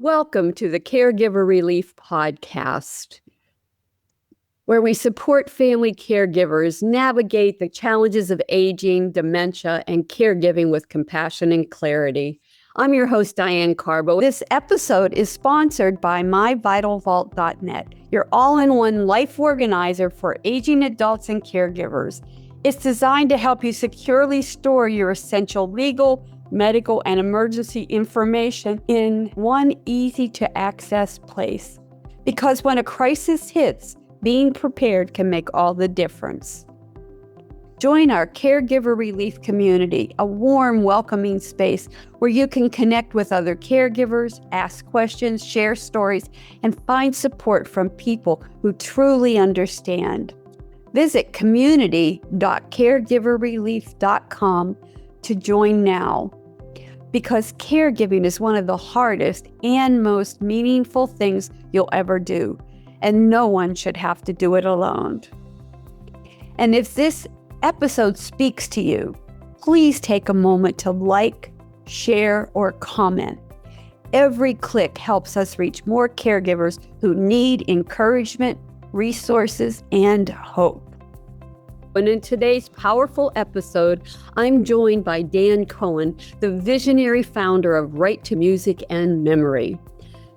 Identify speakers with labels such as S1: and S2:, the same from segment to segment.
S1: Welcome to the Caregiver Relief Podcast, where we support family caregivers navigate the challenges of aging, dementia, and caregiving with compassion and clarity. I'm your host, Diane Carbo. This episode is sponsored by myvitalvault.net, your all-in-one life organizer for aging adults and caregivers. It's designed to help you securely store your essential legal, medical, and emergency information in one easy-to-access place. Because when a crisis hits, being prepared can make all the difference. Join our Caregiver Relief community, a warm, welcoming space where you can connect with other caregivers, ask questions, share stories, and find support from people who truly understand. Visit community.caregiverrelief.com to join now. Because caregiving is one of the hardest and most meaningful things you'll ever do, and no one should have to do it alone. And if this episode speaks to you, please take a moment to like, share, or comment. Every click helps us reach more caregivers who need encouragement, resources, and hope. And in today's powerful episode, I'm joined by Dan Cohen, the visionary founder of Right to Music and Memory.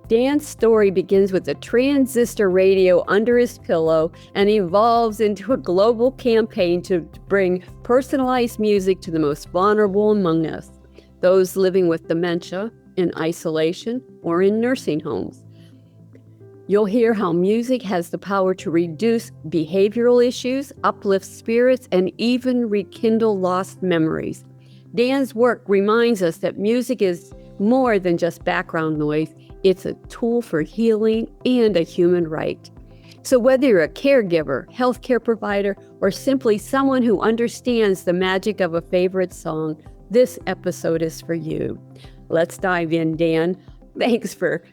S1: Dan's story begins with a transistor radio under his pillow and evolves into a global campaign to bring personalized music to the most vulnerable among us, those living with dementia, in isolation, or in nursing homes. You'll hear how music has the power to reduce behavioral issues, uplift spirits, and even rekindle lost memories. Dan's work reminds us that music is more than just background noise. It's a tool for healing and a human right. So whether you're a caregiver, healthcare provider, or simply someone who understands the magic of a favorite song, this episode is for you. Let's dive in, Dan. Thanks for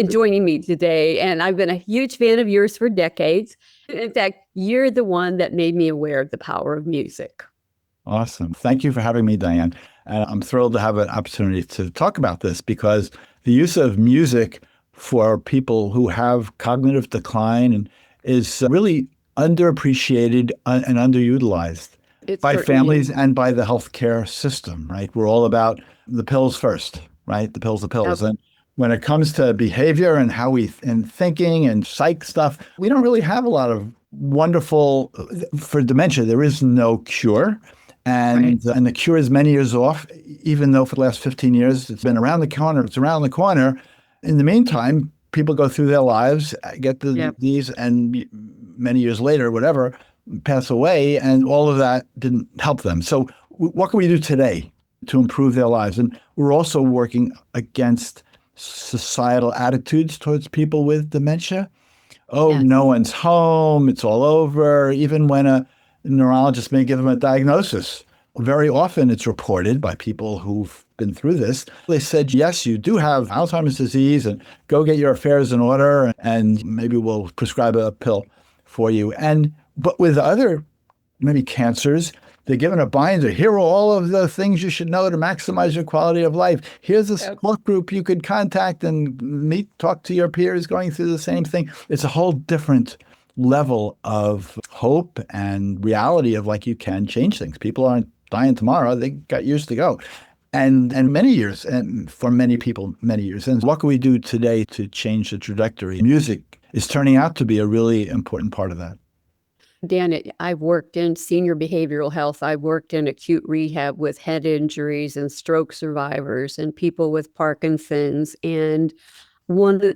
S1: joining me today. And I've been a huge fan of yours for decades. In fact, you're the one that made me aware of the power of music.
S2: Awesome. Thank you for having me, Diane. And I'm thrilled to have an opportunity to talk about this because the use of music for people who have cognitive decline is really underappreciated and underutilized by families and by the healthcare system, right? We're all about the pills first, right? The pills. And when it comes to behavior and how and thinking and psych stuff, we don't really have a lot of wonderful, for dementia, there is no cure. And the cure is many years off, even though for the last 15 years, it's been around the corner. It's around the corner. In the meantime, people go through their lives, get the disease, and many years later, whatever, pass away. And all of that didn't help them. So what can we do today to improve their lives? And we're also working against societal attitudes towards people with dementia. No one's home. It's all over. Even when a neurologist may give them a diagnosis, very often it's reported by people who've been through this. They said, yes, you do have Alzheimer's disease and go get your affairs in order and maybe we'll prescribe a pill for you. But with other, maybe cancers, they're given a binder. Here are all of the things you should know to maximize your quality of life. Here's a support group you could contact and talk to your peers going through the same thing. It's a whole different level of hope and reality of like you can change things. People aren't dying tomorrow. They got years to go. And many years, and for many people, many years. And what can we do today to change the trajectory? Music is turning out to be a really important part of that.
S1: Dan, I've worked in senior behavioral health. I've worked in acute rehab with head injuries and stroke survivors and people with Parkinson's. And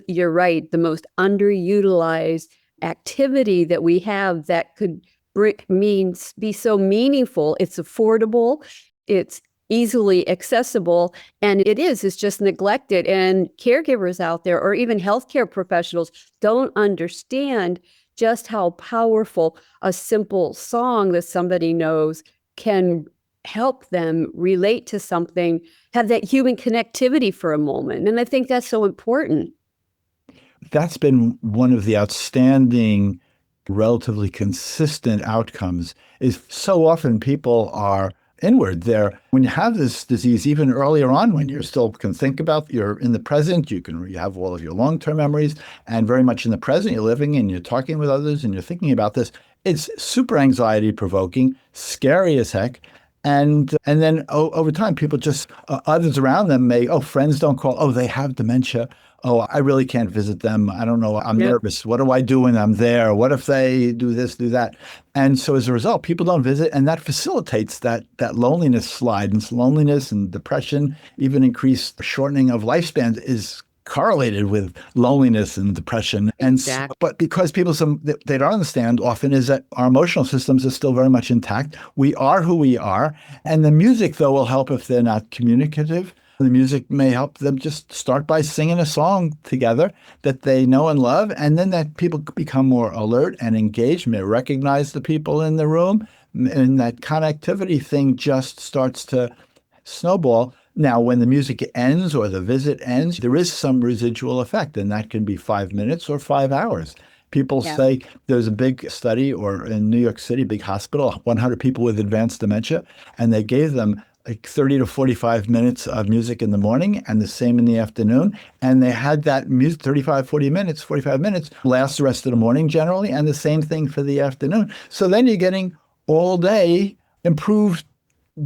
S1: you're right, the most underutilized activity that we have that could be so meaningful. It's affordable, it's easily accessible, and it's just neglected. And caregivers out there, or even healthcare professionals, don't understand just how powerful a simple song that somebody knows can help them relate to something, have that human connectivity for a moment. And I think that's so important.
S2: That's been one of the outstanding, relatively consistent outcomes is so often people are inward there. When you have this disease, even earlier on, when you still can think about, you're in the present, you have all of your long-term memories, and very much in the present, you're living and you're talking with others and you're thinking about this. It's super anxiety provoking, scary as heck. And then over time, people just, others around them friends don't call. Oh, they have dementia. Oh, I really can't visit them. I don't know. I'm nervous. What do I do when I'm there? What if they do this, do that? And so as a result, people don't visit. And that facilitates that loneliness slide. And loneliness and depression, even increased shortening of lifespans, is correlated with loneliness and depression.
S1: Exactly.
S2: But because people, they don't understand often, is that our emotional systems are still very much intact. We are who we are. And the music, though, will help if they're not communicative. The music may help them just start by singing a song together that they know and love. And then that people become more alert and engaged, may recognize the people in the room. And that connectivity thing just starts to snowball. Now, when the music ends or the visit ends, there is some residual effect, and that can be 5 minutes or 5 hours. People say there's a big study, or in New York City, big hospital, 100 people with advanced dementia, and they gave them like 30 to 45 minutes of music in the morning and the same in the afternoon. And they had that music, 45 minutes, last the rest of the morning generally, and the same thing for the afternoon. So then you're getting all day improved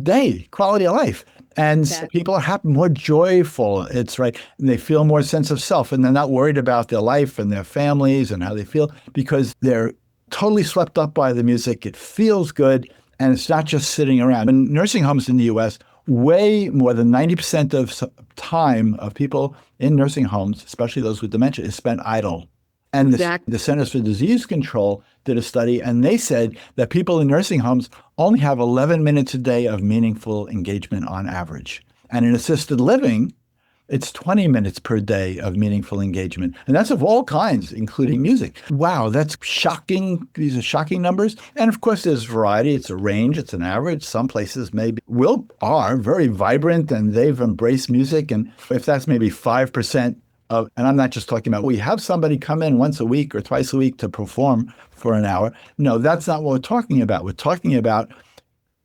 S2: day, quality of life. And people are happy, more joyful. It's right. And they feel more sense of self. And they're not worried about their life and their families and how they feel, because they're totally swept up by the music. It feels good. And it's not just sitting around. In nursing homes in the U.S., way more than 90% of time of people in nursing homes, especially those with dementia, is spent idle. And the Centers for Disease Control did a study, and they said that people in nursing homes only have 11 minutes a day of meaningful engagement on average. And in assisted living, it's 20 minutes per day of meaningful engagement. And that's of all kinds, including music. Wow, that's shocking. These are shocking numbers. And of course, there's variety. It's a range. It's an average. Some places are very vibrant and they've embraced music. And if that's maybe 5%, and I'm not just talking about, we have somebody come in once a week or twice a week to perform for an hour. No, that's not what we're talking about. We're talking about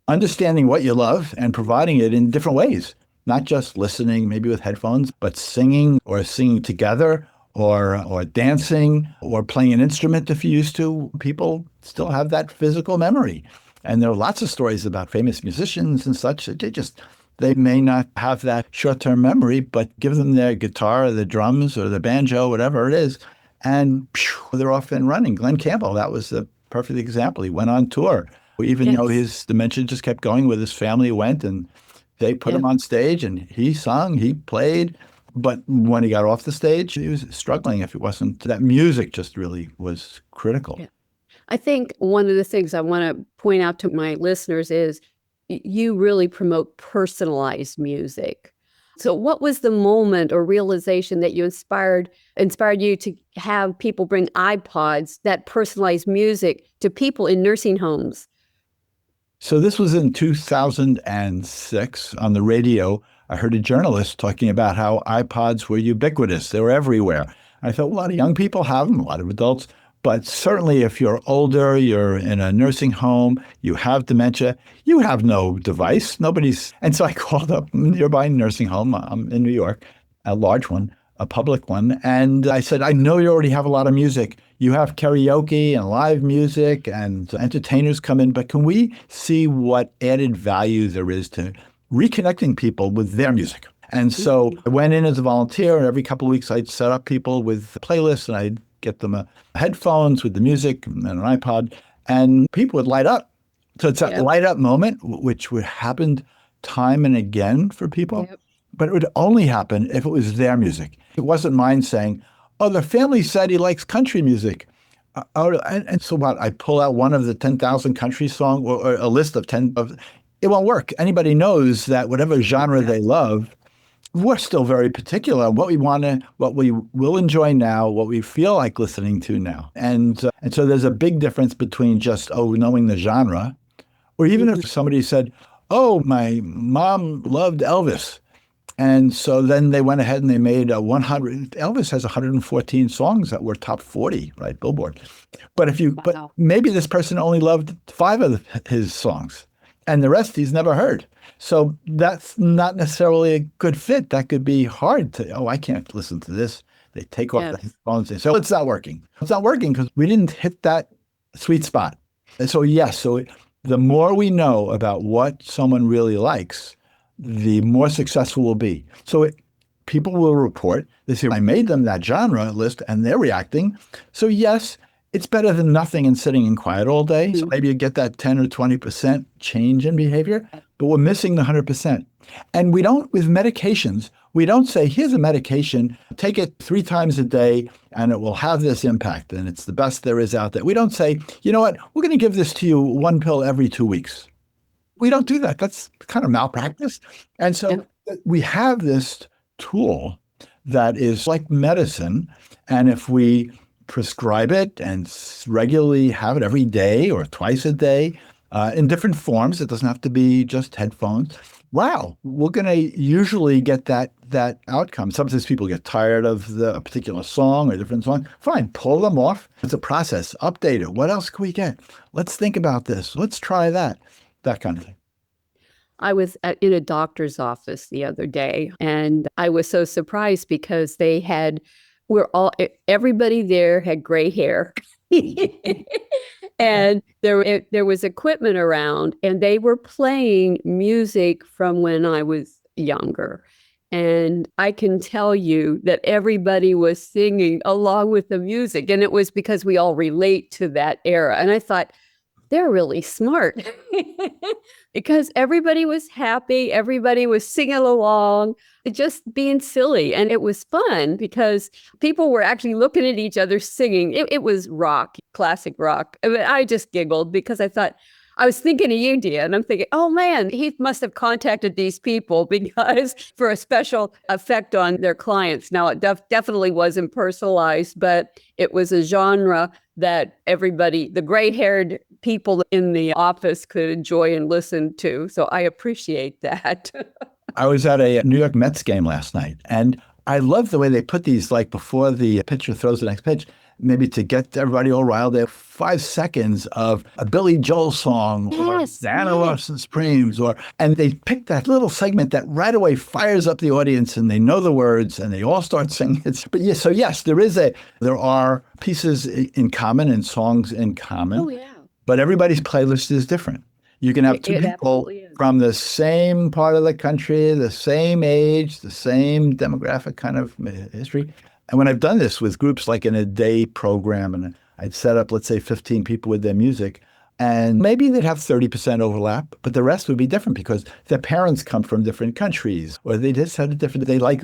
S2: understanding what you love and providing it in different ways, not just listening, maybe with headphones, but singing or singing together or dancing or playing an instrument if you used to. People still have that physical memory. And there are lots of stories about famous musicians and such. They may not have that short-term memory, but give them their guitar or the drums or the banjo, whatever it is, and they're off and running. Glenn Campbell, that was the perfect example. He went on tour, even though his dementia just kept going with his family went, and they put him on stage, and he sung, he played. But when he got off the stage, he was struggling if it wasn't. That music just really was critical.
S1: Yeah. I think one of the things I want to point out to my listeners is you really promote personalized music. So what was the moment or realization that you inspired you to have people bring iPods, that personalized music, to people in nursing homes?
S2: So this was in 2006 on the radio. I heard a journalist talking about how iPods were ubiquitous. They were everywhere. I thought, a lot of young people have them, a lot of adults. But certainly if you're older, you're in a nursing home, you have dementia, you have no device. And so I called up a nearby nursing home. I'm in New York, a large one, a public one. And I said, I know you already have a lot of music. You have karaoke and live music and entertainers come in, but can we see what added value there is to reconnecting people with their music? And so I went in as a volunteer, and every couple of weeks I'd set up people with playlists, and I'd get them headphones with the music and an iPod, and people would light up. So it's that light up moment, which would happen time and again for people, but it would only happen if it was their music. It wasn't mine saying, oh, the family said he likes country music. And so what? I pull out one of the 10,000 country songs or a list of 10. It won't work. Anybody knows that whatever genre they love, we're still very particular on what we will enjoy now, what we feel like listening to now. And so there's a big difference between just, knowing the genre, or even if somebody said, oh, my mom loved Elvis. And so then they went ahead and they made 100. Elvis has 114 songs that were top 40, right? Billboard. But but maybe this person only loved 5 of his songs. and the rest he's never heard. So that's not necessarily a good fit. That could be hard to, oh, I can't listen to this. They take off the headphones. So it's not working. It's not working because we didn't hit that sweet spot. And so, yes, so the more we know about what someone really likes, the more successful we'll be. So people will report, they say, I made them that genre list and they're reacting. So yes, it's better than nothing and sitting in quiet all day. So maybe you get that 10 or 20% change in behavior, but we're missing the 100%. And we don't, with medications, we don't say, here's a medication, take it 3 times a day and it will have this impact and it's the best there is out there. We don't say, you know what, we're going to give this to you 1 pill every 2 weeks. We don't do that. That's kind of malpractice. And so we have this tool that is like medicine. And if we prescribe it and regularly have it every day or twice a day in different forms, it doesn't have to be just headphones. Wow, we're going to usually get that outcome. Sometimes people get tired of the particular song or different song. Fine, pull them off. It's a process. Update it. What else can we get? Let's think about this. Let's try that. That kind of thing.
S1: I was in a doctor's office the other day, and I was so surprised because everybody there had gray hair. And there was equipment around, and they were playing music from when I was younger. And I can tell you that everybody was singing along with the music. And it was because we all relate to that era. And I thought, they're really smart because everybody was happy. Everybody was singing along, just being silly. And it was fun because people were actually looking at each other singing. It was rock, classic rock. I mean, I just giggled because I thought, I was thinking of you, Dia, and I'm thinking, oh man, he must have contacted these people because for a special effect on their clients. Now, it definitely wasn't personalized, but it was a genre that everybody, the gray-haired people in the office could enjoy and listen to. So I appreciate that.
S2: I was at a New York Mets game last night, and I love the way they put these, like before the pitcher throws the next pitch, maybe to get everybody all riled up, 5 seconds of a Billy Joel song or Diana Ross and Supremes, and they pick that little segment that right away fires up the audience and they know the words and they all start singing. But yes, so yes, there are pieces in common and songs in common. Oh, yeah. But everybody's playlist is different. You can have 2 people from the same part of the country, the same age, the same demographic kind of history. And when I've done this with groups like in a day program, and I'd set up, let's say, 15 people with their music, and maybe they'd have 30% overlap, but the rest would be different because their parents come from different countries, or they just had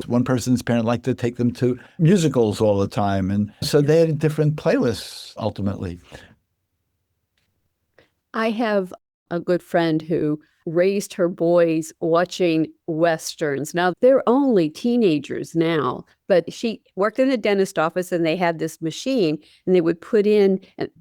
S2: one person's parent liked to take them to musicals all the time. And so they had different playlists ultimately.
S1: I have a good friend who raised her boys watching Westerns. Now, they're only teenagers now, but she worked in the dentist office and they had this machine and they would put in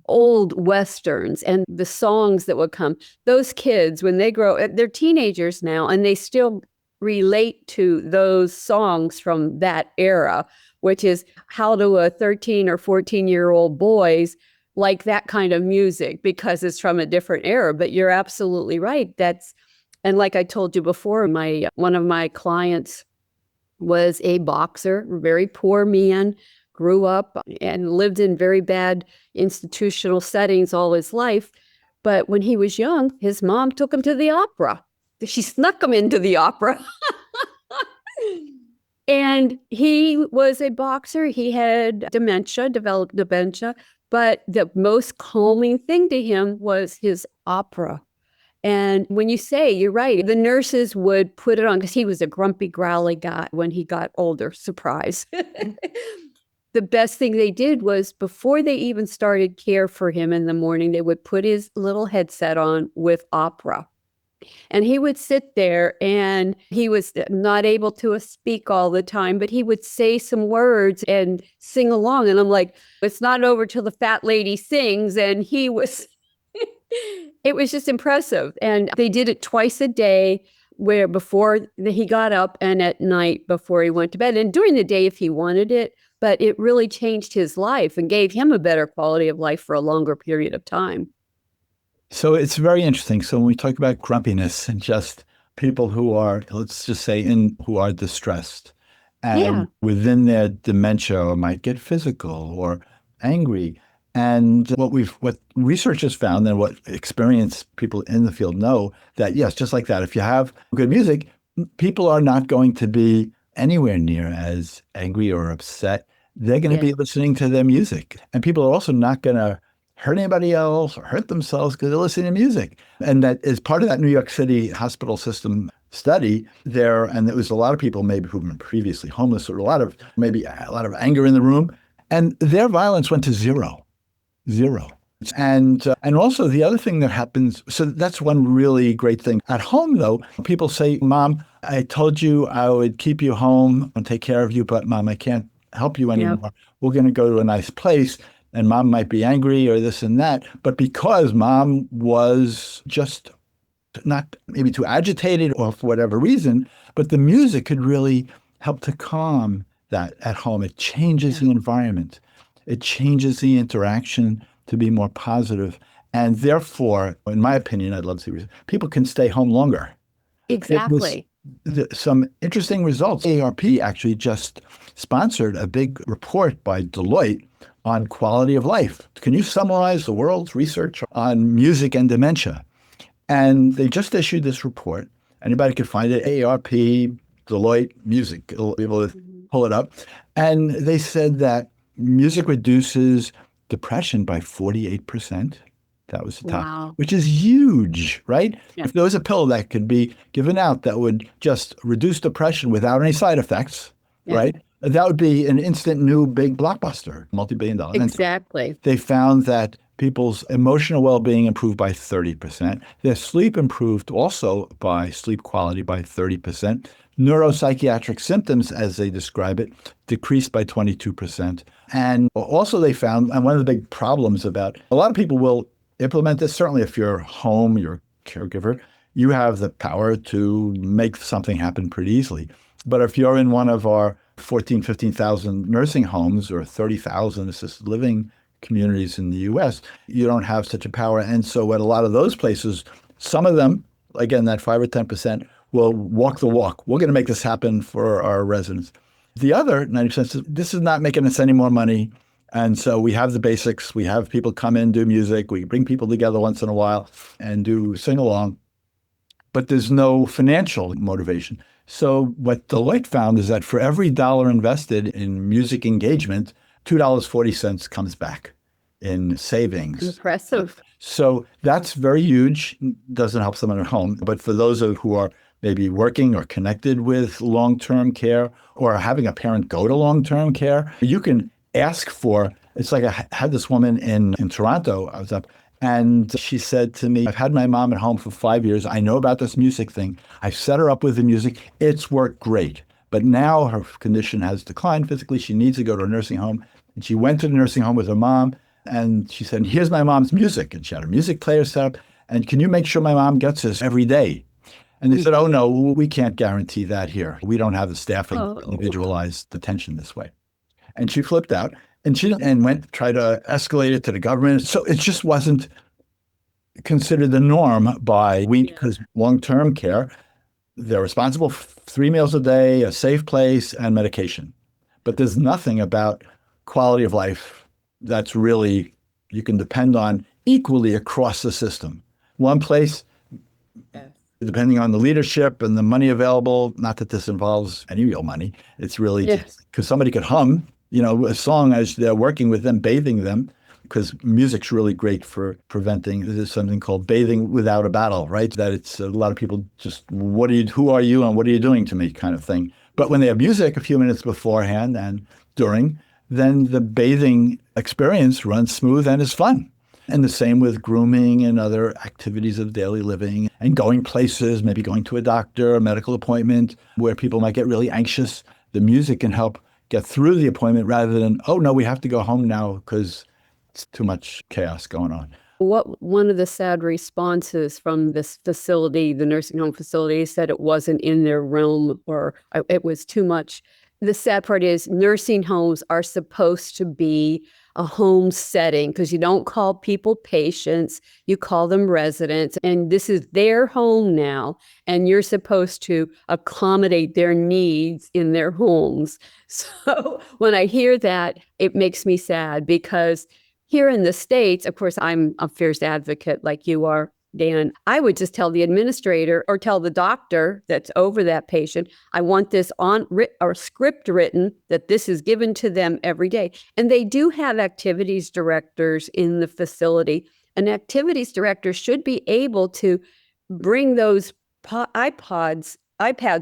S1: old Westerns and the songs that would come. Those kids, when they grow, they're teenagers now and they still relate to those songs from that era, which is how do a 13 or 14-year-old boys like that kind of music because it's from a different era. But you're absolutely right. And like I told you before, one of my clients was a boxer, very poor man, grew up and lived in very bad institutional settings all his life. But when he was young, his mom took him to the opera. She snuck him into the opera. And he was a boxer. He had developed dementia. But the most calming thing to him was his opera. And when you say, you're right, the nurses would put it on because he was a grumpy, growly guy when he got older. Surprise. The best thing they did was before they even started care for him in the morning, they would put his little headset on with opera. And he would sit there and he was not able to speak all the time, but he would say some words and sing along. And I'm like, it's not over till the fat lady sings. And he was, it was just impressive. And they did it twice a day where before he got up and at night before he went to bed and during the day if he wanted it. But it really changed his life and gave him a better quality of life for a longer period of time.
S2: So it's very interesting. So when we talk about grumpiness and just people who are, let's just say, who are distressed
S1: Yeah.
S2: and within their dementia or might get physical or angry. And what research has found and what experienced people in the field know that yes, just like that, if you have good music, people are not going to be anywhere near as angry or upset. They're going to
S1: Yeah.
S2: be listening to their music. And people are also not going to hurt anybody else or hurt themselves because they're listening to music. And that is part of that New York City hospital system study there. And there was a lot of people maybe who've been previously homeless or maybe a lot of anger in the room. And their violence went to zero, zero. And also the other thing that happens, so that's one really great thing. At home, though, people say, Mom, I told you I would keep you home and take care of you, but Mom, I can't help you
S1: Yep.
S2: anymore. We're going to go to a nice place. And Mom might be angry or this and that. But because Mom was just not maybe too agitated or for whatever reason, but the music could really help to calm that at home. It changes
S1: Yeah.
S2: the environment. It changes the interaction to be more positive. And therefore, in my opinion, I'd love to see people can stay home longer. It was
S1: Exactly.
S2: some interesting results. AARP actually just sponsored a big report by Deloitte on quality of life. Can you summarize the world's research on music and dementia? And they just issued this report. Anybody could find it, AARP, Deloitte, music. You'll be able to
S1: Mhm.
S2: pull it up. And they said that music reduces depression by 48%. That was the top,
S1: Wow.
S2: which is huge, right?
S1: Yeah.
S2: If there was a pill that could be given out that would just reduce depression without any side effects,
S1: Yeah.
S2: right? That would be an instant new big blockbuster, multi-billion dollar. And
S1: Exactly.
S2: they found that people's emotional well-being improved by 30%. Their sleep improved also by sleep quality by 30%. Neuropsychiatric symptoms, as they describe it, decreased by 22%. And also they found, and one of the big problems about a lot of people will implement this, certainly if you're home, you're a caregiver, you have the power to make something happen pretty easily. But if you're in one of our 14, 15,000 nursing homes or 30,000 assisted living communities in the US, you don't have such a power. And so at a lot of those places, some of them, again, that 5 or 10%, will walk the walk. We're going to make this happen for our residents. The other 90% says, this is not making us any more money. And so we have the basics. We have people come in, do music. We bring people together once in a while and do sing along. But there's no financial motivation. So what Deloitte found is that for every dollar invested in music engagement, $2.40 comes back in savings.
S1: Impressive.
S2: So that's very huge. Doesn't help someone at home. But for those who are maybe working or connected with long-term care or having a parent go to long-term care, you can ask for, it's like I had this woman in Toronto, I was up, and she said to me, I've had my mom at home for 5 years. I know about this music thing. I set her up with the music. It's worked great. But now her condition has declined physically. She needs to go to a nursing home. And she went to the nursing home with her mom. And she said, here's my mom's music. And she had a music player set up. And can you make sure my mom gets this every day? And they said, oh, no, we can't guarantee that here. We don't have the staffing to
S1: Oh.
S2: individualize attention this way. And she flipped out and went to try to escalate it to the government. So it just wasn't considered the norm because long-term care, they're responsible for 3 meals a day, a safe place, and medication. But there's nothing about quality of life that's really you can depend on equally across the system. One place,
S1: Yes.
S2: depending on the leadership and the money available, not that this involves any real money, it's really
S1: Yes.
S2: because somebody could hum, a song as they're working with them, bathing them, because music's really great for preventing. There's something called bathing without a battle, right? That it's a lot of people just, who are you and what are you doing to me kind of thing. But when they have music a few minutes beforehand and during, then the bathing experience runs smooth and is fun. And the same with grooming and other activities of daily living and going places, maybe going to a doctor, a medical appointment where people might get really anxious. The music can help get through the appointment rather than, oh, no, we have to go home now because it's too much chaos going on.
S1: One of the sad responses from this facility, the nursing home facility, said it wasn't in their realm or it was too much. The sad part is nursing homes are supposed to be a home setting, because you don't call people patients, you call them residents, and this is their home now, and you're supposed to accommodate their needs in their homes. So when I hear that, it makes me sad, because here in the States, of course, I'm a fierce advocate like you are, Dan. I would just tell the administrator or tell the doctor that's over that patient, I want this on or script written that this is given to them every day. And they do have activities directors in the facility. An activities director should be able to bring those iPads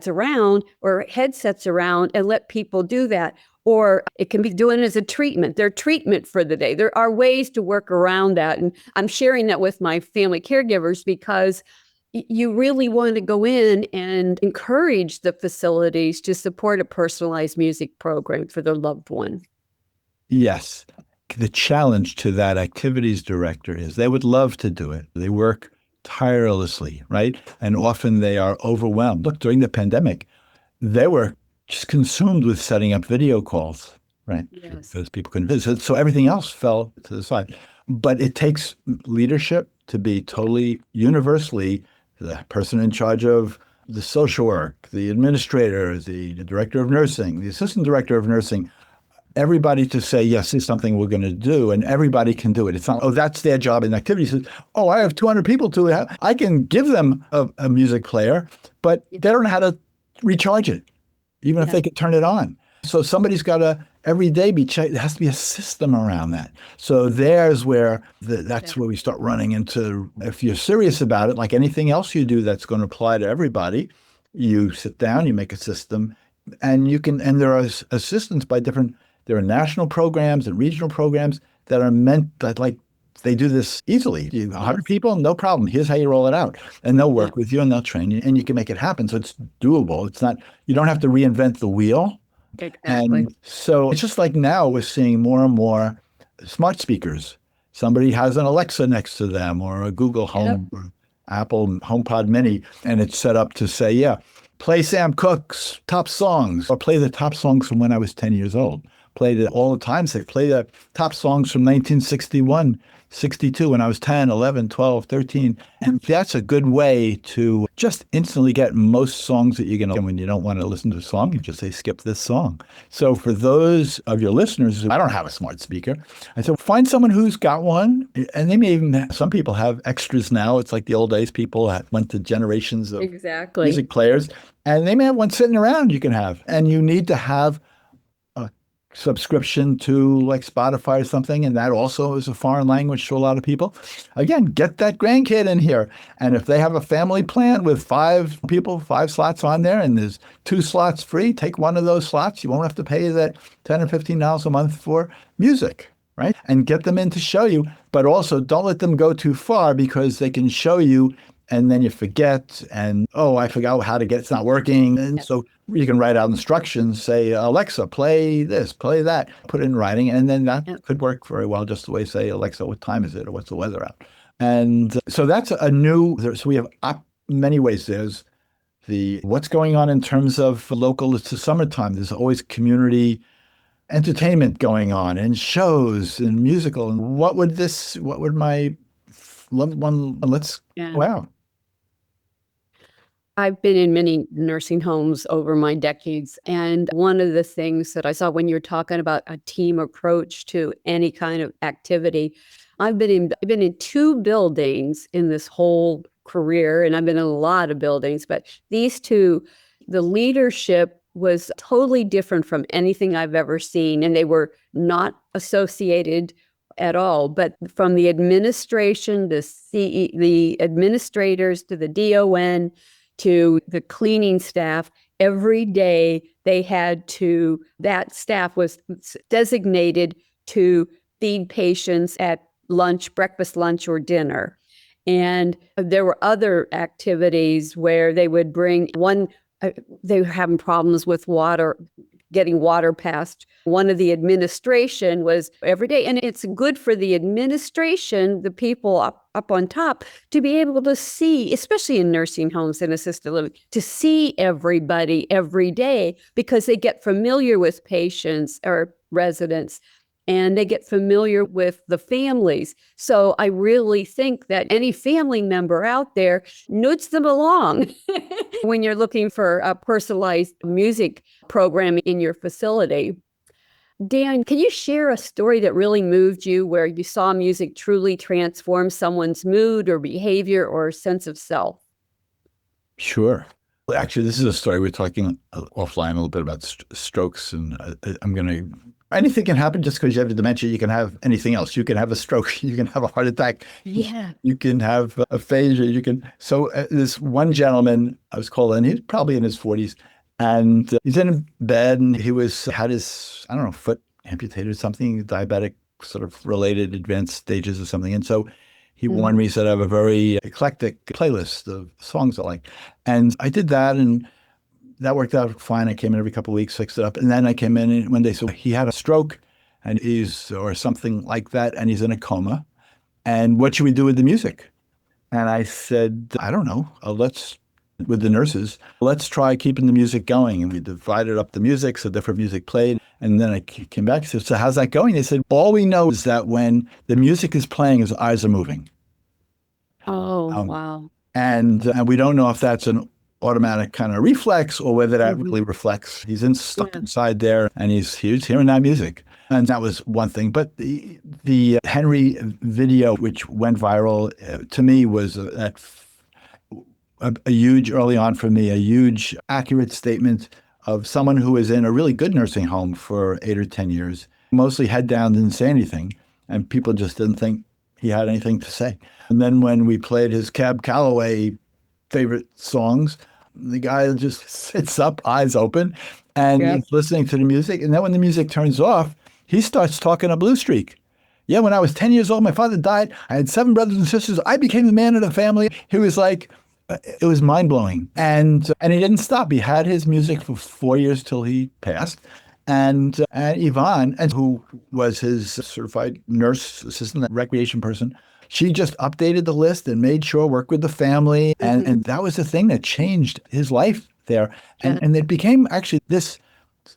S1: around or headsets around and let people do that. Or it can be doing it as a treatment, their treatment for the day. There are ways to work around that. And I'm sharing that with my family caregivers, because you really want to go in and encourage the facilities to support a personalized music program for their loved one.
S2: Yes. The challenge to that activities director is they would love to do it. They work tirelessly, right? And often they are overwhelmed. Look, during the pandemic, they were just consumed with setting up video calls, right?
S1: Yes.
S2: Because people couldn't visit. So everything else fell to the side. But it takes leadership to be totally universally the person in charge of the social work, the administrator, the director of nursing, the assistant director of nursing, everybody to say, yes, it's something we're going to do, and everybody can do it. It's not, oh, that's their job in activities. Oh, I have 200 people to have. I can give them a music player, but they don't know how to recharge it, even if they could turn it on. So somebody's got to every day be checked. There has to be a system around that. So there's where that's where we start running into, if you're serious about it, like anything else you do that's going to apply to everybody, you sit down, you make a system, and you can, and there are assistants by different, there are national programs and regional programs that are meant that, like, they do this easily. 100 people, no problem. Here's how you roll it out. And they'll work with you and they'll train you and you can make it happen. So it's doable. It's not, you don't have to reinvent the wheel.
S1: Exactly.
S2: And so it's just like now we're seeing more and more smart speakers. Somebody has an Alexa next to them or a Google Home or Apple HomePod Mini, and it's set up to say, yeah, play Sam Cooke's top songs or play the top songs from when I was 10 years old. Played it all the time. Say, play the top songs from 1961, 62 when I was 10, 11, 12, 13. And that's a good way to just instantly get most songs that you're going to, when you don't want to listen to a song, you just say, skip this song. So for those of your listeners, I don't have a smart speaker. I said, find someone who's got one. And they may even, some people have extras now. It's like the old days, people went to generations of music players. And they may have one sitting around you can have. And you need to have subscription to like Spotify or something, and that also is a foreign language to a lot of people. Again, get that grandkid in here. And if they have a family plan with 5 people, 5 slots on there, and there's 2 slots free, take one of those slots. You won't have to pay that $10 or $15 a month for music, right? And get them in to show you. But also don't let them go too far, because they can show you and then you forget, and, oh, I forgot how to get, it's not working. And so you can write out instructions, say, Alexa, play this, play that, put it in writing, and then that could work very well, just the way, say, Alexa, what time is it, or what's the weather out? And so that's a new, so we have many ways. There's the, what's going on in terms of local, it's the summertime, there's always community entertainment going on, and shows, and musical, and what would my loved one, wow.
S1: I've been in many nursing homes over my decades. And one of the things that I saw when you're talking about a team approach to any kind of activity, I've been in 2 buildings in this whole career, and I've been in a lot of buildings, but these 2, the leadership was totally different from anything I've ever seen. And they were not associated at all, but from the administration, the administrators to the DON, to the cleaning staff, every day that staff was designated to feed patients at lunch, breakfast, lunch, or dinner. And there were other activities where they would bring they were having problems with water, getting water past. One of the administration was every day. And it's good for the administration, the people up on top, to be able to see, especially in nursing homes and assisted living, to see everybody every day, because they get familiar with patients or residents. and they get familiar with the families. So I really think that any family member out there, nudge them along when you're looking for a personalized music program in your facility. Dan, can you share a story that really moved you where you saw music truly transform someone's mood or behavior or sense of self?
S2: Sure. Well, actually, this is a story we're talking offline a little bit about strokes, and I'm going to. Anything can happen just because you have dementia. You can have anything else. You can have a stroke. You can have a heart attack.
S1: Yeah.
S2: You can have aphasia. You can. So this one gentleman I was called in. He's probably in his 40s, and he's in bed, and he had his, I don't know, foot amputated or something, diabetic sort of related advanced stages or something, and so he warned me. He said I have a very eclectic playlist of songs I like, and I did that, and that worked out fine. I came in every couple of weeks, fixed it up. And then I came in one day. So he had a stroke or something like that. And he's in a coma. And what should we do with the music? And I said, I don't know. With the nurses, let's try keeping the music going. And we divided up the music. So different music played. And then I came back and said, so how's that going? They said, all we know is that when the music is playing, his eyes are moving.
S1: Oh, wow.
S2: And we don't know if that's an automatic kind of reflex or whether that really reflects. He's stuck inside there and he's hearing that music. And that was one thing. But the Henry video, which went viral, to me was a huge, early on for me, a huge accurate statement of someone who was in a really good nursing home for 8 or 10 years, mostly head down, didn't say anything. And people just didn't think he had anything to say. And then when we played his Cab Calloway favorite songs, the guy just sits up, eyes open, and he's listening to the music. And then when the music turns off, he starts talking a blue streak. Yeah, when I was 10 years old, my father died. I had 7 brothers and sisters. I became the man of the family. He was like, it was mind-blowing. And he didn't stop. He had his music for 4 years till he passed. And Yvonne, who was his certified nurse assistant, recreation person, she just updated the list and made sure, worked with the family. And that was the thing that changed his life there. And it became actually this.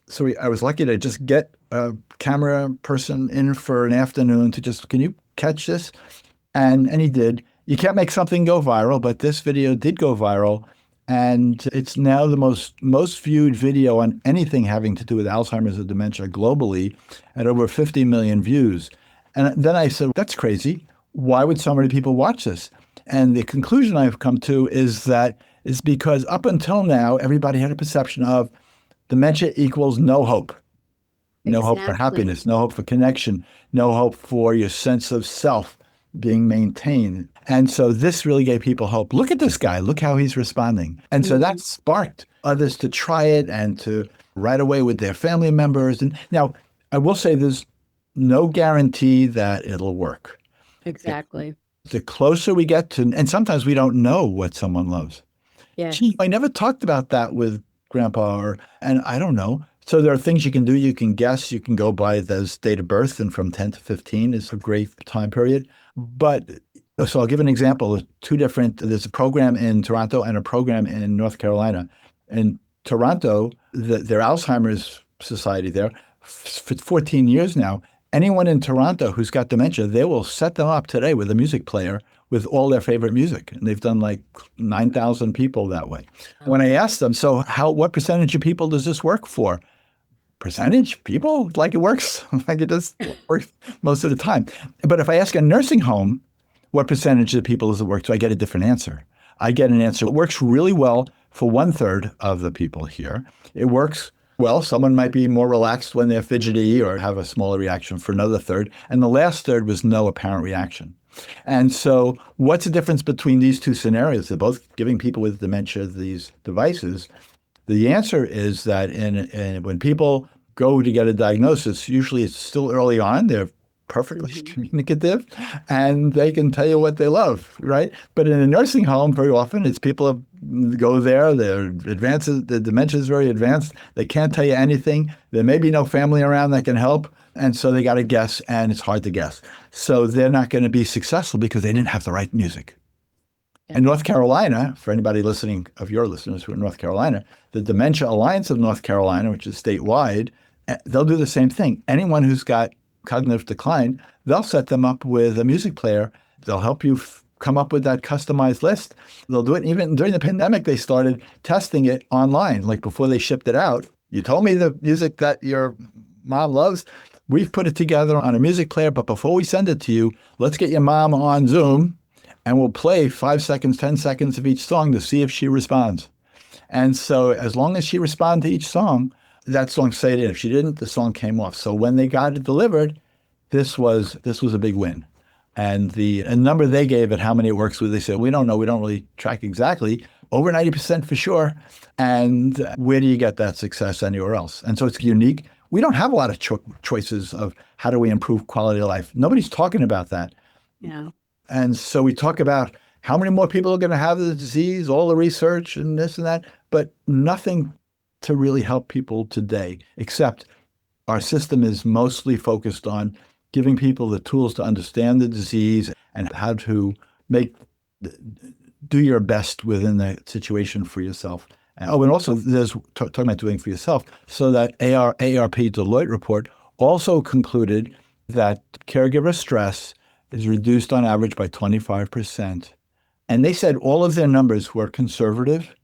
S2: So I was lucky to just get a camera person in for an afternoon to just, can you catch this? And he did. You can't make something go viral, but this video did go viral. And it's now the most viewed video on anything having to do with Alzheimer's or dementia globally at over 50 million views. And then I said, that's crazy. Why would so many people watch this? And the conclusion I've come to is that it's because up until now, everybody had a perception of dementia equals no hope. No hope for happiness, no hope for connection, no hope for your sense of self being maintained. And so this really gave people hope. Look at this guy. Look how he's responding. And so that sparked others to try it and to right away with their family members. And now I will say there's no guarantee that it'll work.
S1: Exactly.
S2: The closer we get to, and sometimes we don't know what someone loves.
S1: Yeah.
S2: Gee, I never talked about that with Grandpa, and I don't know. So there are things you can do. You can guess. You can go by those date of birth, and from 10 to 15 is a great time period. But so I'll give an example of there's a program in Toronto and a program in North Carolina. In Toronto, their Alzheimer's Society there, for 14 years now, anyone in Toronto who's got dementia, they will set them up today with a music player with all their favorite music. And they've done like 9,000 people that way. When I asked them, so what percentage of people does this work for? Percentage? People? Like it works. Like it does work most of the time. But if I ask a nursing home, what percentage of people does it work to? I get a different answer. I get an answer. It works really well for 1/3 of the people here. It works well. Someone might be more relaxed when they're fidgety or have a smaller reaction for another third. And the last third was no apparent reaction. And so what's the difference between these two scenarios? They're both giving people with dementia these devices. The answer is that when people go to get a diagnosis, usually it's still early on. They're perfectly communicative, and they can tell you what they love, right? But in a nursing home, very often it's people go there, the dementia is very advanced, they can't tell you anything, there may be no family around that can help, and so they got to guess, and it's hard to guess. So they're not going to be successful because they didn't have the right music. In North Carolina, for anybody listening, of your listeners who are in North Carolina, the Dementia Alliance of North Carolina, which is statewide, they'll do the same thing. Anyone who's got cognitive decline, they'll set them up with a music player. They'll help you come up with that customized list. They'll do it. Even during the pandemic, they started testing it online, like before they shipped it out. You told me the music that your mom loves. We've put it together on a music player, but before we send it to you, let's get your mom on Zoom and we'll play 5 seconds, 10 seconds of each song to see if she responds. And so as long as she responded to each song, that song stayed in. If she didn't, the song came off. So when they got it delivered, this was a big win. And the number they gave at how many it works with, they said, we don't know. We don't really track exactly. Over 90% for sure. And where do you get that success anywhere else? And so it's unique. We don't have a lot of choices of how do we improve quality of life. Nobody's talking about that.
S1: Yeah.
S2: And so we talk about how many more people are going to have the disease, all the research and this and that, but nothing to really help people today, except our system is mostly focused on giving people the tools to understand the disease and how to do your best within the situation for yourself. And also there's talking about doing for yourself. So that AARP Deloitte report also concluded that caregiver stress is reduced on average by 25%. And they said all of their numbers were conservative.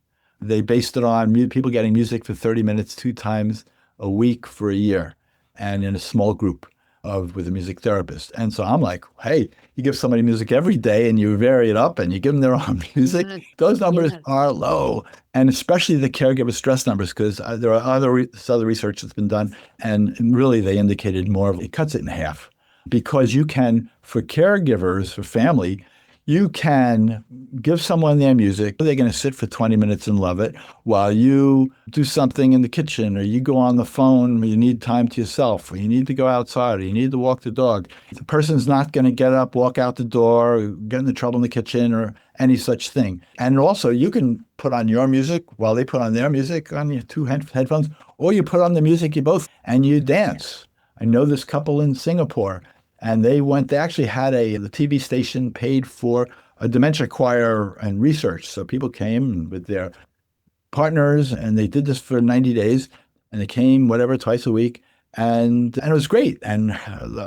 S2: They based it on people getting music for 30 minutes 2 times a week for a year and in a small group with a music therapist. And so I'm like, hey, you give somebody music every day and you vary it up and you give them their own music, those numbers are low. And especially the caregiver stress numbers, because there are other research that's been done, and really they indicated it cuts it in half. Because you can, for caregivers, for family, you can give someone their music. They're going to sit for 20 minutes and love it while you do something in the kitchen, or you go on the phone, or you need time to yourself, or you need to go outside, or you need to walk the dog. The person's not going to get up, walk out the door, or get into trouble in the kitchen, or any such thing. And also, you can put on your music while they put on their music on your 2 headphones, or you put on the music and you dance. I know this couple in Singapore, and they actually had the TV station paid for a dementia choir and research. So people came with their partners, and they did this for 90 days, and they came twice a week, and it was great. And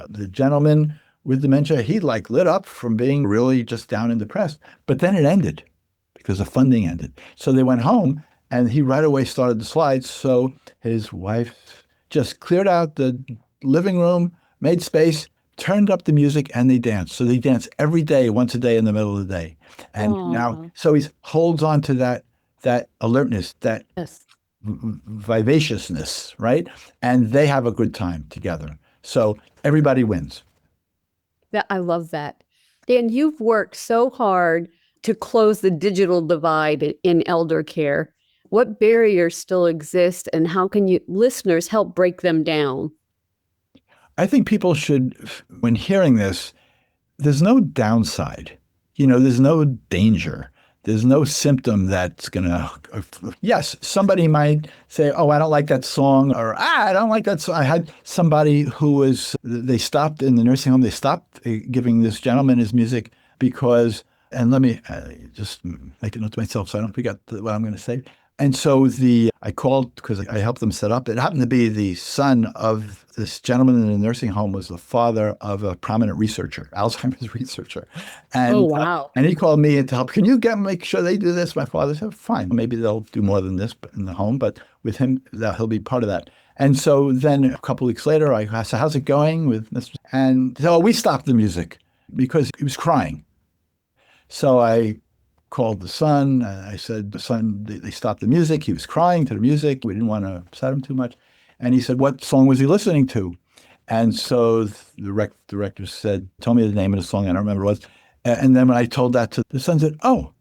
S2: the gentleman with dementia, he lit up from being really just down and depressed. But then it ended because the funding ended. So they went home, and he right away started the slides. So his wife just cleared out the living room, made space, turned up the music, and they danced. So they dance every day, once a day in the middle of the day. And now, so he holds on to that alertness, that vivaciousness, right? And they have a good time together. So everybody wins.
S1: I love that. Dan, you've worked so hard to close the digital divide in elder care. What barriers still exist, and how can listeners help break them down?
S2: I think people should, when hearing this, there's no downside. There's no danger. There's no symptom that's going to, yes, somebody might say, oh, I don't like that song, or I don't like that song. I had somebody they stopped in the nursing home, they stopped giving this gentleman his music because, and let me just make a note to myself so I don't forget what I'm going to say. And so I called because I helped them set up. It happened to be the son of this gentleman in the nursing home was the father of a prominent researcher, Alzheimer's researcher. And,
S1: oh, wow.
S2: And he called me to help. Can you make sure they do this? My father said, fine. Maybe they'll do more than this in the home, but with him, he'll be part of that. And so then a couple of weeks later, I asked, how's it going with Mr.? And so we stopped the music because he was crying. So I called the son. I said, the son, they stopped the music. He was crying to the music. We didn't want to upset him too much. And he said, what song was he listening to? And so the director said, tell me the name of the song. I don't remember what it was. And then when I told that to the son, said, oh,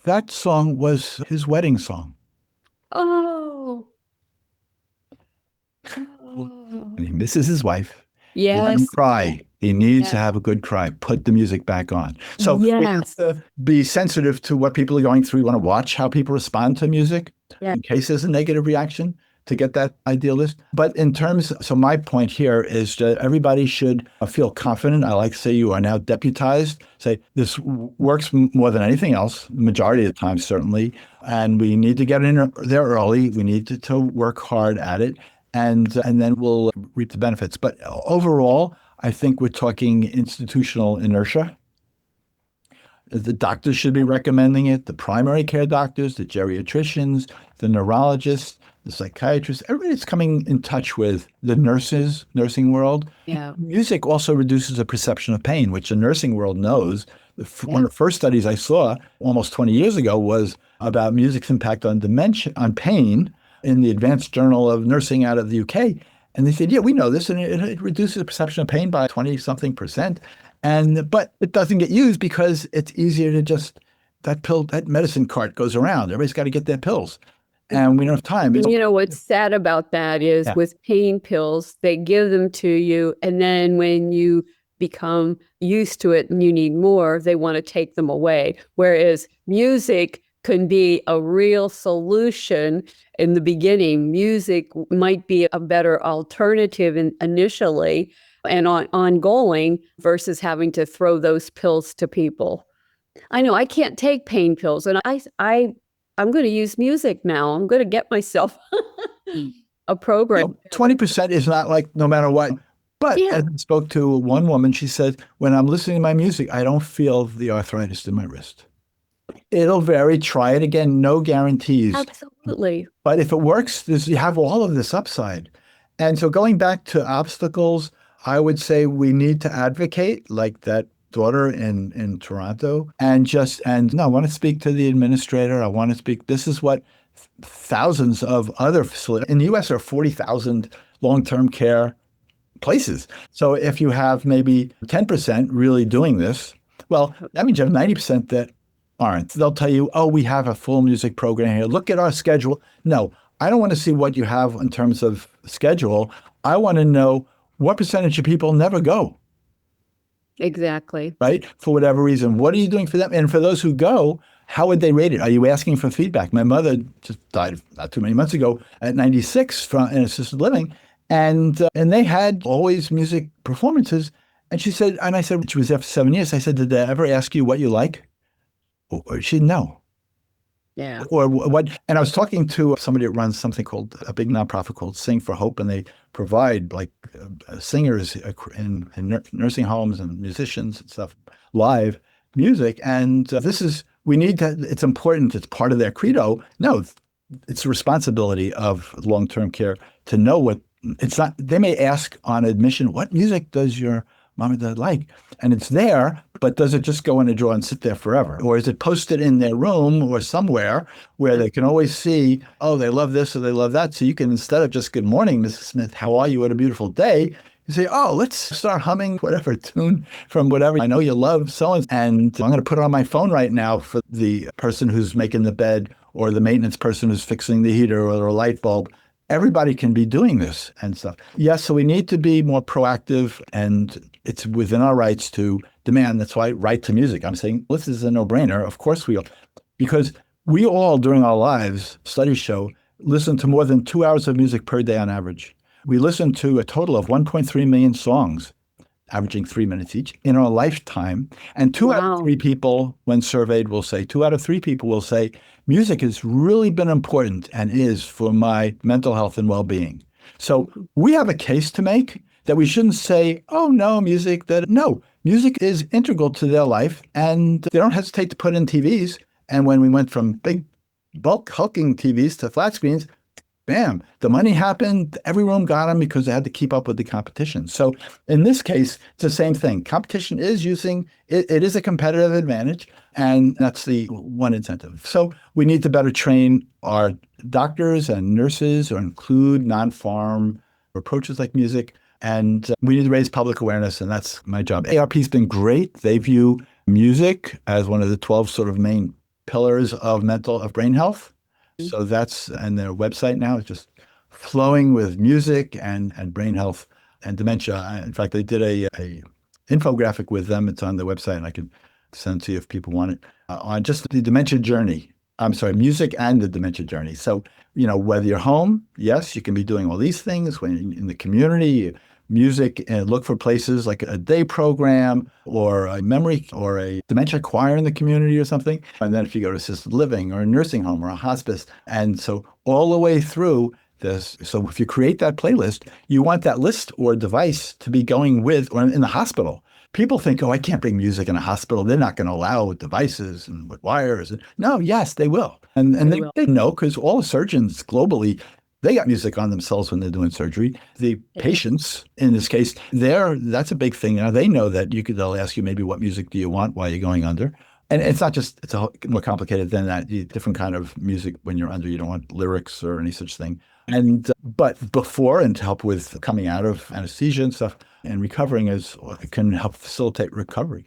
S2: that song was his wedding song.
S1: Oh.
S2: And he misses his wife.
S1: Yes.
S2: Let him cry. He needs to have a good cry. Put the music back on. So we have to be sensitive to what people are going through. We want to watch how people respond to music in case there's a negative reaction to get that ideal list. But so my point here is that everybody should feel confident. I like to say you are now deputized. Say this works more than anything else, the majority of the time, certainly. And we need to get in there early. We need to work hard at it. And then we'll reap the benefits. But overall, I think we're talking institutional inertia. The doctors should be recommending it, the primary care doctors, the geriatricians, the neurologists, the psychiatrists, everybody's coming in touch with the nurses, nursing world.
S1: Yeah.
S2: Music also reduces the perception of pain, which the nursing world knows. One of the first studies I saw almost 20 years ago was about music's impact on dementia, on pain, in the Advanced Journal of Nursing out of the UK. And they said, yeah, we know this, and it reduces the perception of pain by 20-something percent. But it doesn't get used because it's easier to just, that medicine cart goes around. Everybody's got to get their pills. And we don't have time.
S1: You know, what's sad about that is with pain pills, they give them to you. And then when you become used to it and you need more, they want to take them away. Whereas music can be a real solution in the beginning. Music might be a better alternative initially and ongoing versus having to throw those pills to people. I know I can't take pain pills, and I'm going to use music now. I'm going to get myself a program.
S2: 20% is not like no matter what. But as I spoke to one woman, she said, when I'm listening to my music, I don't feel the arthritis in my wrist. It'll vary. Try it again. No guarantees.
S1: Absolutely.
S2: But if it works, you have all of this upside. And so going back to obstacles, I would say we need to advocate like that daughter in Toronto and no, I want to speak to the administrator. I want to speak. This is what thousands of other facilities in the U.S. there are 40,000 long-term care places. So if you have maybe 10% really doing this, well, that means you have 90% that aren't. They'll tell you, oh, we have a full music program here. Look at our schedule. No, I don't want to see what you have in terms of schedule. I want to know what percentage of people never go.
S1: Exactly.
S2: Right? For whatever reason. What are you doing for them? And for those who go, how would they rate it? Are you asking for feedback? My mother just died not too many months ago at 96 in assisted living. And they had always music performances. And she said, and I said, she was there for 7 years. I said, did they ever ask you what you like? Or she said, no.
S1: Yeah.
S2: Or what? And I was talking to somebody that runs something called a big nonprofit called Sing for Hope, and they provide like singers in nursing homes and musicians and stuff, live music. And we need to, it's important. It's part of their credo. No, it's the responsibility of long-term care to know what it's not. They may ask on admission, what music does your mom and dad like? And it's there, but does it just go in a drawer and sit there forever? Or is it posted in their room or somewhere where they can always see, oh, they love this or they love that. So you can, instead of just good morning, Mrs. Smith, how are you? What a beautiful day. You say, oh, let's start humming whatever tune from whatever I know you love, so-and-so. And I'm going to put it on my phone right now for the person who's making the bed or the maintenance person who's fixing the heater or the light bulb. Everybody can be doing this and stuff. Yes, so we need to be more proactive, and it's within our rights to demand. That's why right to music. I'm saying this is a no-brainer. Of course we will. Because we all, during our lives, studies show, listen to more than 2 hours of music per day on average. We listen to a total of 1.3 million songs, averaging 3 minutes each, in our lifetime. And two out of three people, when surveyed, will say, 2 out of 3 people will say, music has really been important and is for my mental health and well-being. So we have a case to make that we shouldn't say, oh, no, music. No, music is integral to their life, and they don't hesitate to put in TVs. And when we went from big, bulk, hulking TVs to flat screens, bam, the money happened. Every room got them because they had to keep up with the competition. So in this case, it's the same thing. Competition is it is a competitive advantage, and that's the one incentive. So we need to better train our doctors and nurses or include non-farm approaches like music. And we need to raise public awareness, and that's my job. ARP's been great. They view music as one of the 12 sort of main pillars of brain health. So that's, and their website now is just flowing with music and brain health and dementia. In fact, they did a infographic with them. It's on their website, and I can send it to you if people want it, on just the dementia journey. I'm sorry, music and the dementia journey. So, whether you're home, yes, you can be doing all these things. When in the community, music, and look for places like a day program or a memory or a dementia choir in the community or something. And then if you go to assisted living or a nursing home or a hospice. And so all the way through, this. So if you create that playlist, you want that list or device to be going with, or in the hospital. People think, oh, I can't bring music in a hospital. They're not going to allow devices and with wires. No, yes, they will. And
S1: They
S2: they,
S1: will.
S2: they know because all surgeons globally, they got music on themselves when they're doing surgery. The patients, in this case, that's a big thing. Now they know that they'll ask you maybe what music do you want while you're going under. And it's not just, it's more complicated than that. Different kind of music when you're under, you don't want lyrics or any such thing. And, but before, and to help with coming out of anesthesia and stuff and recovering can help facilitate recovery.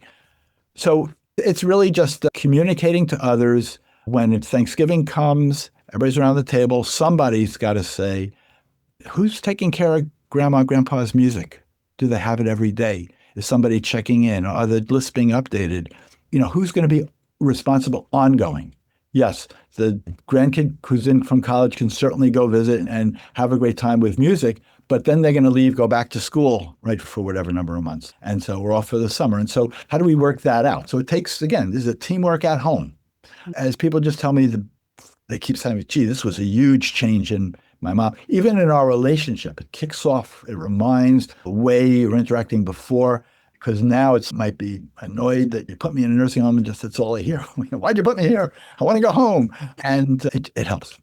S2: So it's really just communicating to others. When Thanksgiving comes, everybody's around the table, somebody's got to say, who's taking care of grandma and grandpa's music? Do they have it every day? Is somebody checking in? Are the lists being updated? Who's going to be responsible ongoing? Yes, the grandkid who's in from college can certainly go visit and have a great time with music, but then they're going to leave, go back to school, right, for whatever number of months. And so we're off for the summer. And so how do we work that out? So it takes, again, this is a teamwork at home. As people just tell me, they keep saying, gee, this was a huge change in my mom. Even in our relationship, it kicks off, it reminds the way you were interacting before. Because now it might be annoyed that you put me in a nursing home and just that's all I hear. Why'd you put me here? I want to go home. And it helps.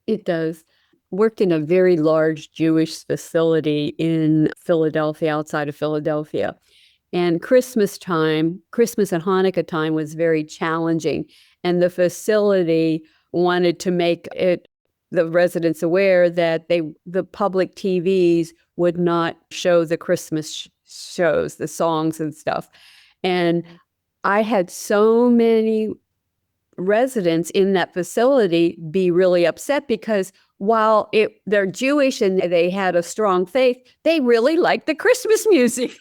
S1: It does. Worked in a very large Jewish facility in Philadelphia, outside of Philadelphia. And Christmas and Hanukkah time was very challenging. And the facility wanted to make the residents aware that the public TVs would not show the Christmas shows, the songs and stuff. And I had so many residents in that facility be really upset because while they're Jewish and they had a strong faith, they really liked the Christmas music.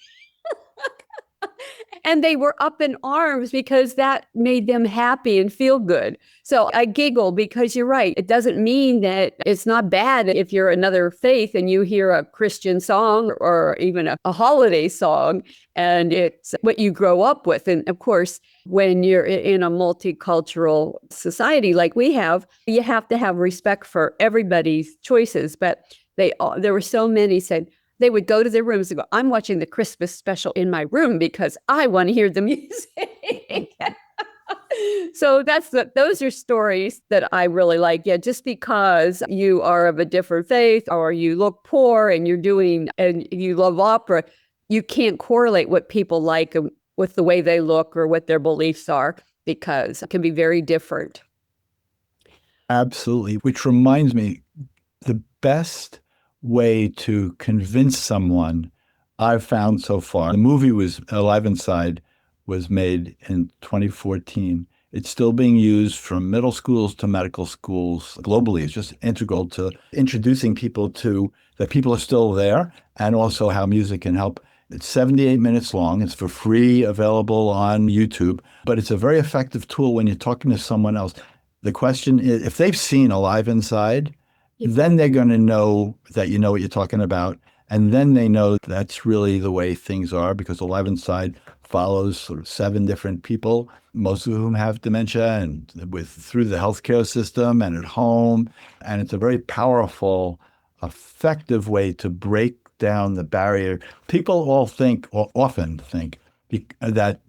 S1: And they were up in arms because that made them happy and feel good. So I giggle because you're right. It doesn't mean that it's not bad if you're another faith and you hear a Christian song or even a holiday song and it's what you grow up with. And of course, when you're in a multicultural society like we have, you have to have respect for everybody's choices. But there were so many said, they would go to their rooms and go, I'm watching the Christmas special in my room because I want to hear the music. So those are stories that I really like. Yeah, just because you are of a different faith or you look poor and you love opera, you can't correlate what people like with the way they look or what their beliefs are because it can be very different.
S2: Absolutely. Which reminds me, the best way to convince someone I've found so far. The movie was Alive Inside was made in 2014. It's still being used from middle schools to medical schools globally. It's just integral to introducing people to that people are still there and also how music can help. It's 78 minutes long. It's for free, available on YouTube, but it's a very effective tool when you're talking to someone else. The question is, if they've seen Alive Inside, then they're going to know that you know what you're talking about. And then they know that's really the way things are because Alive Inside follows sort of 7 different people, most of whom have dementia and through the healthcare system and at home. And it's a very powerful, effective way to break down the barrier. People often think that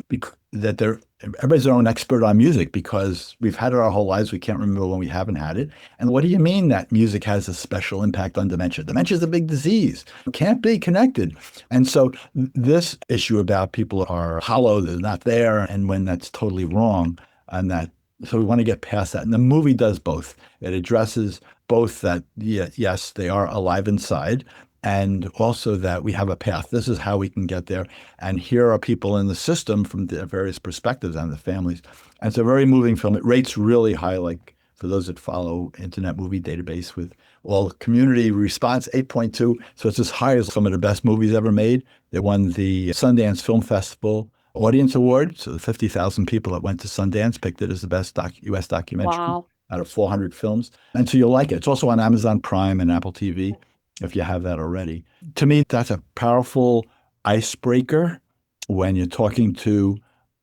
S2: everybody's their own expert on music because we've had it our whole lives. We can't remember when we haven't had it. And what do you mean that music has a special impact on dementia? Dementia is a big disease. It can't be connected. And so this issue about people are hollow, they're not there, and when that's totally wrong, so we want to get past that. And the movie does both. It addresses both that, yes, they are alive inside, and also that we have a path. This is how we can get there. And here are people in the system from the various perspectives and the families. And it's a very moving film. It rates really high, like for those that follow Internet Movie Database with all community response, 8.2. So it's as high as some of the best movies ever made. They won the Sundance Film Festival Audience Award. So the 50,000 people that went to Sundance picked it as the best U.S. documentary out of 400 films. And so you'll like it. It's also on Amazon Prime and Apple TV. If you have that already. To me, that's a powerful icebreaker when you're talking to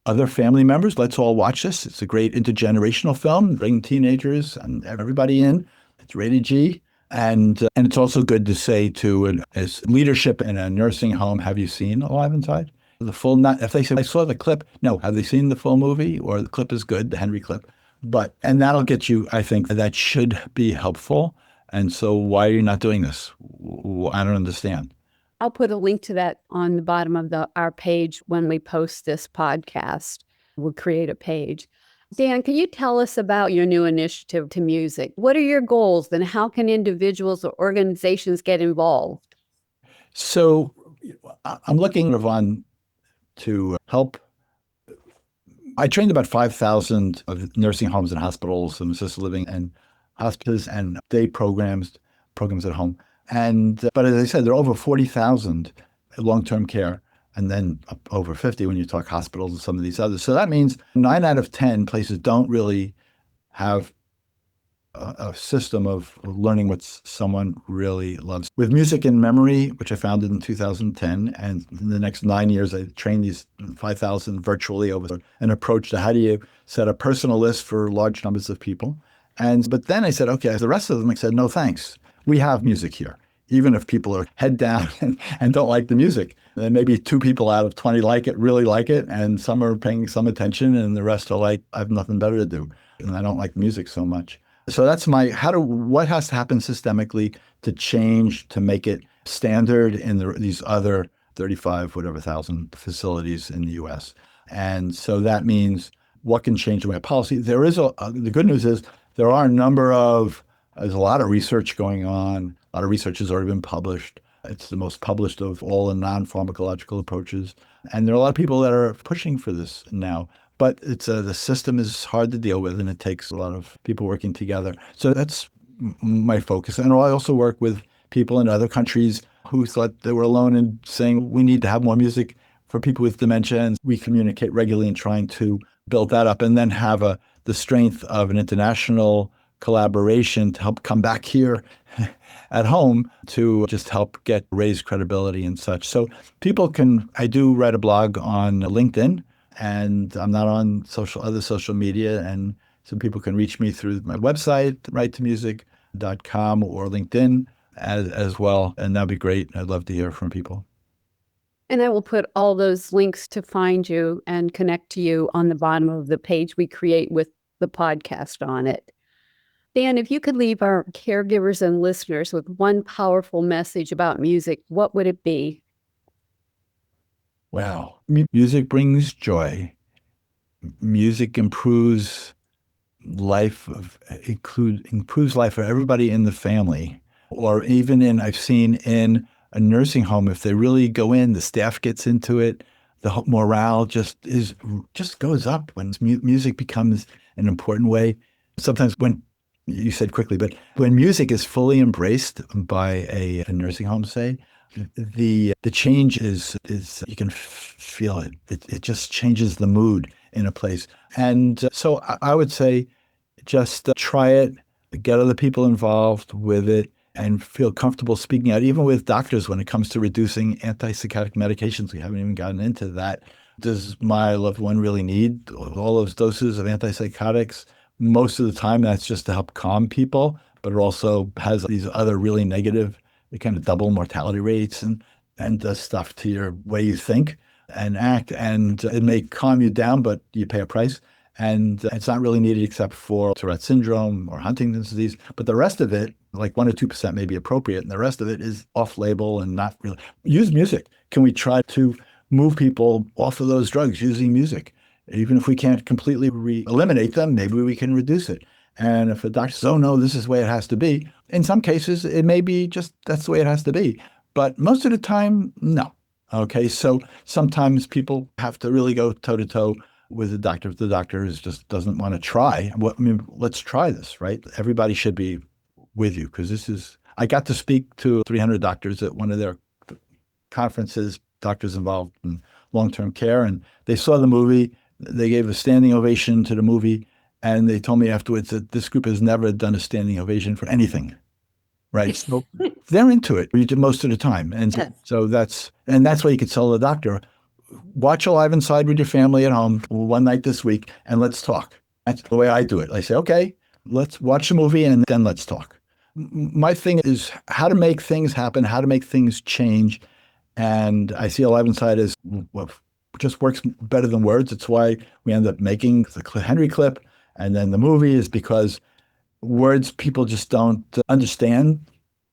S2: other family members. Let's all watch this. It's a great intergenerational film, bring teenagers and everybody in. It's rated G. And it's also good to say to as leadership in a nursing home, have you seen Alive Inside? The full, not if they say I saw the clip, no, have they seen the full movie? Or the clip is good, the Henry clip. And that'll get you, I think that should be helpful. And so why are you not doing this? I don't understand.
S1: I'll put a link to that on the bottom of our page when we post this podcast. We'll create a page. Dan, can you tell us about your new initiative to music? What are your goals and how can individuals or organizations get involved?
S2: So I'm looking on to help. I trained about 5,000 of nursing homes and hospitals and assisted living and hospices and day programs at home. But as I said, there are over 40,000 long-term care, and then up over 50 when you talk hospitals and some of these others. So that means 9 out of 10 places don't really have a system of learning what someone really loves. With music and memory, which I founded in 2010, and in the next 9 years, I trained these 5,000 virtually over an approach to how do you set a personal list for large numbers of people. But then I said, okay, the rest of them, I said, no, thanks. We have music here. Even if people are head down and don't like the music, then maybe 2 people out of 20 really like it, and some are paying some attention, and the rest are like, I have nothing better to do, and I don't like music so much. So that's what has to happen systemically to change, to make it standard in these other 35,000 facilities in the U.S. And so that means what can change the way of policy. The good news is there's a lot of research going on. A lot of research has already been published. It's the most published of all the non-pharmacological approaches. And there are a lot of people that are pushing for this now. But the system is hard to deal with, and it takes a lot of people working together. So that's my focus. And I also work with people in other countries who thought they were alone in saying we need to have more music for people with dementia. And we communicate regularly and trying to build that up and then have the strength of an international collaboration to help come back here at home to just help raise credibility and such. So I do write a blog on LinkedIn. And I'm not on other social media. And so people can reach me through my website, writetomusic.com, or LinkedIn as well. And that'd be great. I'd love to hear from people.
S1: And I will put all those links to find you and connect to you on the bottom of the page we create with the podcast on it. Dan, if you could leave our caregivers and listeners with one powerful message about music, what would it be?
S2: Wow. Music brings joy. Music improves life for everybody in the family. Or even I've seen in a nursing home, if they really go in, the staff gets into it, the morale just goes up when music becomes an important way. Sometimes when you said quickly, but when music is fully embraced by a nursing home, say, the change is you can feel it. It just changes the mood in a place. And so I would say just try it, get other people involved with it, and feel comfortable speaking out, even with doctors when it comes to reducing antipsychotic medications. We haven't even gotten into that. Does my loved one really need all those doses of antipsychotics? Most of the time, that's just to help calm people, but it also has these other really negative, they kind of double mortality rates and does stuff to your way you think and act. And it may calm you down, but you pay a price. And it's not really needed except for Tourette syndrome or Huntington's disease. But the rest of it, like 1 or 2% may be appropriate. And the rest of it is off-label and not really. Use music. Can we try to move people off of those drugs using music? Even if we can't completely eliminate them, maybe we can reduce it. And if a doctor says, oh, no, this is the way it has to be, in some cases, it may be just that's the way it has to be. But most of the time, no. Okay, so sometimes people have to really go toe-to-toe with the doctor. If the doctor just doesn't want to try, let's try this, right? Everybody should be with you because I got to speak to 300 doctors at one of their conferences, doctors involved in long-term care, and they saw the movie. They gave a standing ovation to the movie. And they told me afterwards that this group has never done a standing ovation for anything, right? So they're into it most of the time. And so that's why you could tell the doctor, watch Alive Inside with your family at home one night this week, and let's talk. That's the way I do it. I say, okay, let's watch the movie, and then let's talk. My thing is how to make things happen, how to make things change. And I see Alive Inside as what just works better than words. It's why we end up making the Henry clip and then the movie is because words people just don't understand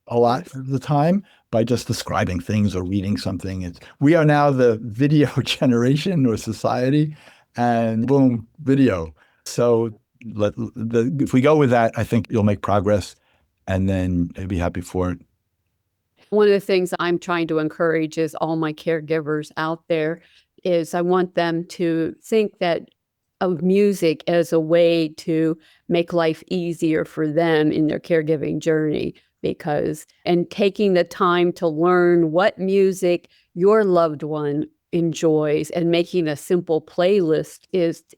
S2: a lot of the time by just describing things or reading something. We are now the video generation or society, and boom, video. So if we go with that, I think you'll make progress, and then I'd be happy for it.
S1: One of the things I'm trying to encourage is all my caregivers out there is I want them to think that of music as a way to make life easier for them in their caregiving journey and taking the time to learn what music your loved one enjoys and making a simple playlist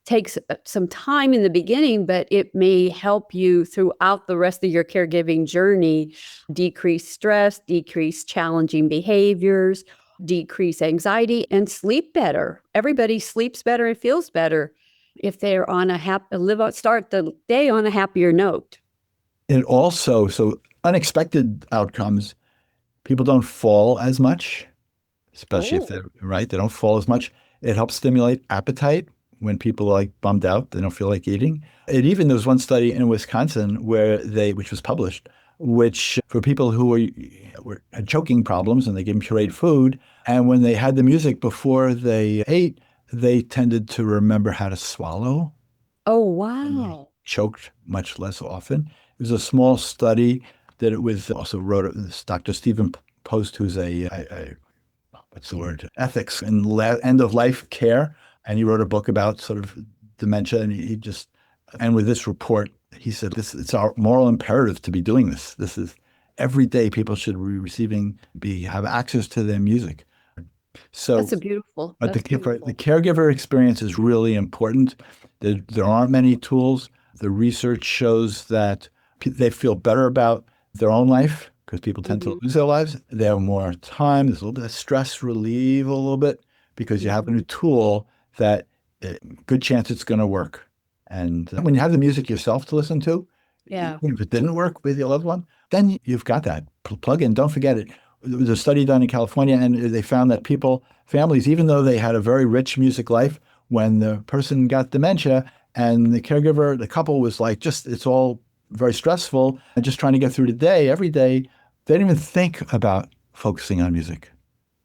S1: takes some time in the beginning, but it may help you throughout the rest of your caregiving journey decrease stress, decrease challenging behaviors, decrease anxiety, and sleep better. Everybody sleeps better and feels better if they're on start the day on a happier note.
S2: It also, so unexpected outcomes, people don't fall as much, especially if they're right. They don't fall as much. It helps stimulate appetite when people are like bummed out. They don't feel like eating. There was one study in Wisconsin which was published, which for people who had choking problems and they gave them pureed food. And when they had the music before they ate, they tended to remember how to swallow.
S1: Oh, wow.
S2: Choked much less often. It was a small study that it was also wrote this Dr. Stephen Post, who's what's the word? Ethics and end of life care. And he wrote a book about sort of dementia. And with this report, he said, it's our moral imperative to be doing this. This is every day people should have access to their music. So
S1: that's beautiful.
S2: But the caregiver experience is really important. There aren't many tools. The research shows that they feel better about their own life because people tend to lose their lives. They have more time. There's a little bit of stress relief a little bit because you have a new tool that good chance it's going to work. And when you have the music yourself to listen to, if it didn't work with your loved one, then you've got that. Plug in. Don't forget it. There was a study done in California, and they found that families, even though they had a very rich music life, when the person got dementia and the caregiver, the couple was like, it's all very stressful and just trying to get through the day, every day, they didn't even think about focusing on music.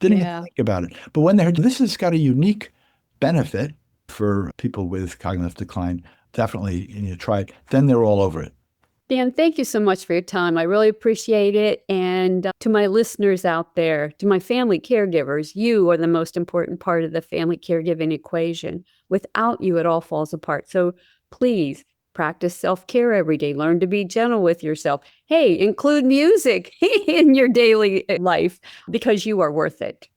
S2: Didn't even think about it. But when they heard this has got a unique benefit for people with cognitive decline, definitely try it. Then they're all over it.
S1: Dan, thank you so much for your time. I really appreciate it. And to my listeners out there, to my family caregivers, you are the most important part of the family caregiving equation. Without you, it all falls apart. So please practice self-care every day. Learn to be gentle with yourself. Hey, include music in your daily life because you are worth it.